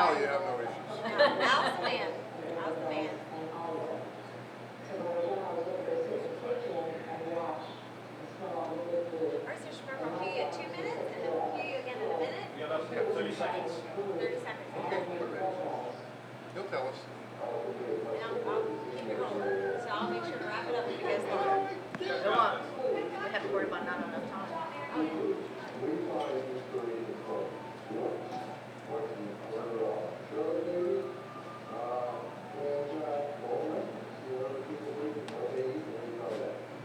Now you have no issues. How's the band? How's the band? Alright, so we're going to cue you at 2 minutes, and then we'll cue you again in a minute. You have up to 30 seconds. 30 seconds. Okay, we're ready. He'll tell us. And I'll keep you home. So I'll make sure to wrap it up if you guys long. Go on. We have to worry about not enough time. Oh, yeah.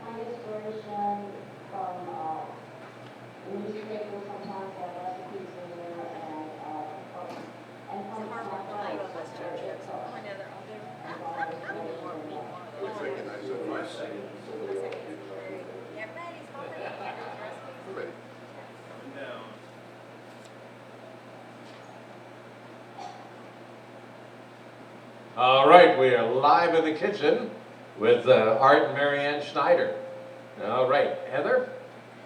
My inspiration from newspapers sometimes have recipes in there and from snacks. Oh, I know they're all there. Looks like a nice advice. Get ready, stop ready. Recipes. We're ready. Down. All right, we are live in the kitchen with Art and Marianne Schneider. All right, Heather?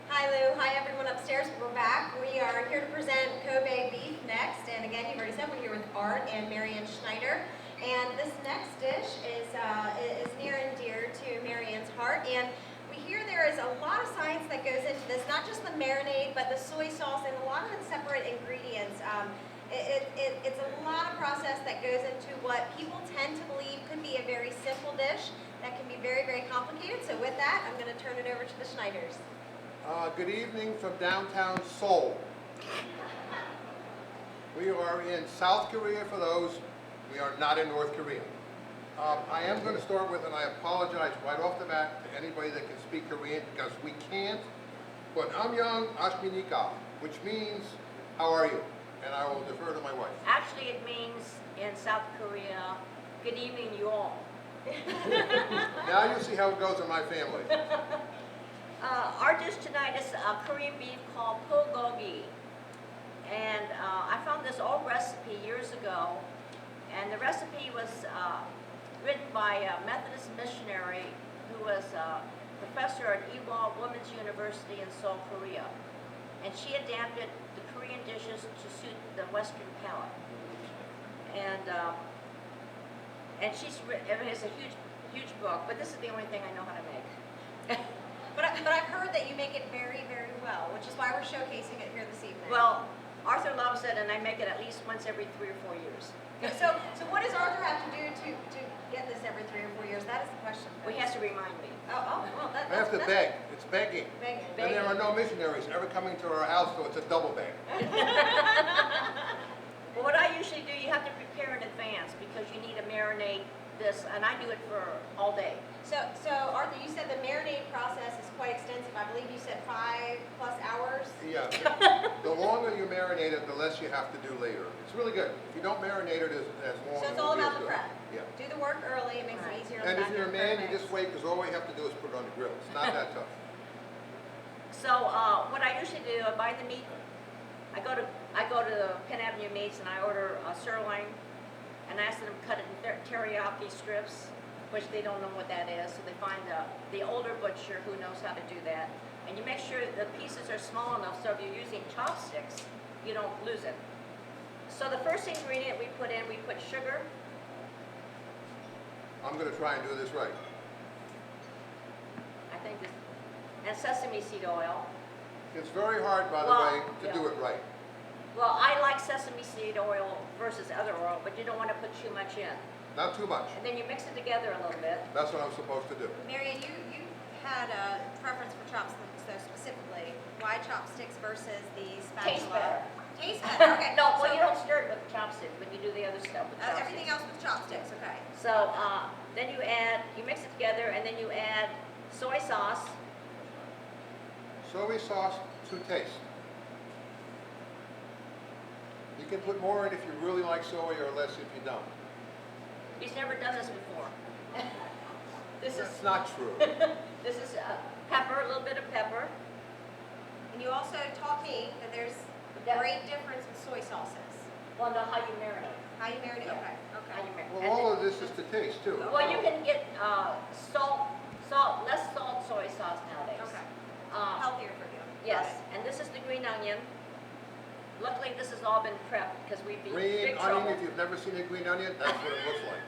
Hi Lou, hi everyone upstairs. We're back. We are here to present Kobe beef next. And again, you've already said we're here with Art and Marianne Schneider. And this next dish is near and dear to Marianne's heart. And we hear there is a lot of science that goes into this, not just the marinade, but the soy sauce and a lot of the separate ingredients. It's a lot of process that goes into what people tend to believe could be a very simple dish that can be very, very complicated. So with that, I'm going to turn it over to the Schneiders. Good evening from downtown Seoul. We are in South Korea for those. We are not in North Korea. I am going to start with, and I apologize right off the bat to anybody that can speak Korean because we can't, but Amyang Ashminika, which means, how are you? And I will defer to my wife. Actually, it means in South Korea, good evening, you all. Now you see how it goes in my family. Our dish tonight is Korean beef called bulgogi. And I found this old recipe years ago. And the recipe was written by a Methodist missionary who was a professor at Ewha Women's University in Seoul, Korea. And she adapted the Korean dishes to suit the Western palate. And she's written, it's a huge book, but this is the only thing I know how to make. But I've heard that you make it very, very well, which is why we're showcasing it here this evening. Well, Arthur loves it, and I make it at least once every 3 or 4 years. So what does Arthur have to do to get this every 3 or 4 years? That is the question. Well, he has to remind me. Well, I have to beg. It's begging. Begging. And there are no missionaries ever coming to our house, so it's a double beg. Well, what I usually do, you have to prepare in advance because you need to marinate this, and I do it for all day. So Arthur, you said the marinade process is quite extensive. I believe you said 5+ hours. Yeah. The longer you marinate it, the less you have to do later. It's really good. If you don't marinate it as long, So it it's all won't be about as the good. prep. Yeah. Do the work early. It makes it easier. And if you're a man, you just wait because all you have to do is put it on the grill. It's not that tough. So what I usually do, I buy the meat. I go to the Penn Avenue Meats and I order a sirloin, and I ask them to cut it in teriyaki strips, which they don't know what that is. So they find the older butcher who knows how to do that. And you make sure the pieces are small enough so if you're using chopsticks, you don't lose it. So the first ingredient we put sugar. I'm going to try and do this right. I think this, and sesame seed oil. It's very hard, by the Well, way, to do it right. Well, I like sesame seed oil versus other oil, but you don't want to put too much in. Not too much. And then you mix it together a little bit. That's what I'm supposed to do. Marianne, you had a preference for chopsticks, so specifically, why chopsticks versus the spatula? Tastes better. Tastes better. Okay. No, well, So- you don't stir it with chopsticks, but you do the other stuff with chopsticks. everything else with chopsticks. Okay. So then you mix it together, and then you add soy sauce. Soy sauce to taste. You can put more in if you really like soy or less if you don't. He's never done this before. This is That's not true. this is pepper, a little bit of pepper. And you also taught me that there's a great difference with soy sauces. Well, no, how you marinate. How you marinate? Yeah. Okay. How Okay. you marinate. Well, And all then- of this is to taste, too. well, you can get less salt soy sauce nowadays. Okay. Uh, Healthier for you. Yes, and this is the green onion. Luckily, this has all been prepped because we'd be in Green big trouble. onion, if you've never seen a green onion, that's what it looks like.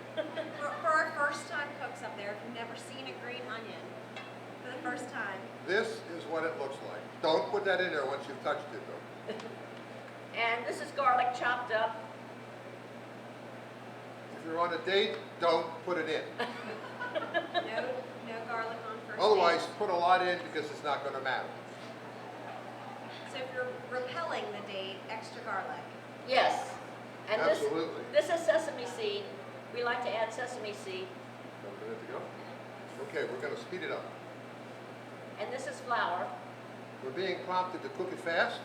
For our first time cooks up there, if you've never seen a green onion for the first time. This is what it looks like. Don't put that in there once you've touched it though. And this is garlic chopped up. If you're on a date, don't put it in. No garlic on first date. Otherwise, put a lot in because it's not gonna matter. So if you're repelling the date, extra garlic. Yes. And this, Absolutely. this is sesame seed. We like to add sesame seed. 1 minute to go. Okay, we're gonna speed it up. And this is flour. We're being prompted to cook it fast.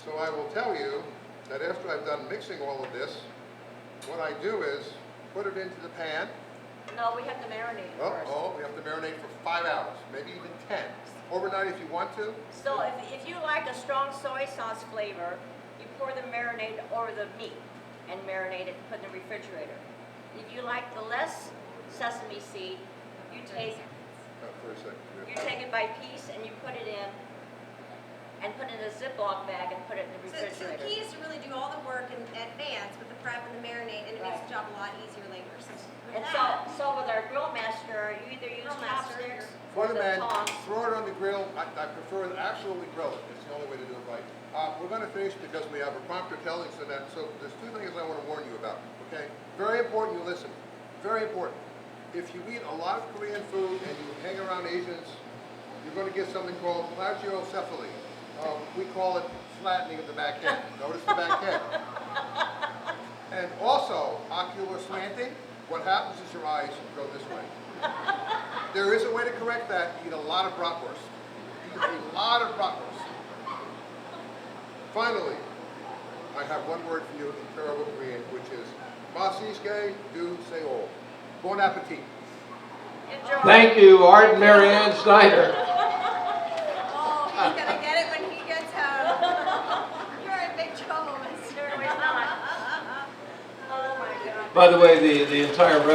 So I will tell you that after I've done mixing all of this, what I do is put it into the pan. No, we have to marinate it first. We have to marinate for 5 hours, maybe even 10. Overnight if you want to. So if you like a strong soy sauce flavor, you pour the marinade over the meat and marinate it and put it in the refrigerator. If you like the less sesame seed, you take 30 seconds. you take it by piece and you put it in and put it in a Ziploc bag and put it in the So the refrigerator. key is to really do all the work in advance with the prep and the marinade, and it makes the job a lot easier later. So with And that, so with our grill master, you either use Grill master, chopsticks For or the the man, tongs. throw it on the grill. I prefer to absolutely grill it. It's the only way to do it right. We're going to finish because we have a prompter telling us that. So there's 2 things I want to warn you about. Okay, very important. You listen. Very important. If you eat a lot of Korean food and you hang around Asians, you're going to get something called plagiocephaly. We call it flattening of the back head. Notice the back head. And also, ocular slanting. What happens is your eyes go this way. There is a way to correct that. Eat a lot of bratwurst. Eat a lot of bratwurst. Finally, I have one word for you in terrible Korean, which is Masiske du Seol. Bon appetit. Enjoy. Thank you, Art and Marianne Schneider. oh, he's gonna get it when he gets home. You're in big trouble, mister. No, he's not. Oh my God. By the way, the entire recipe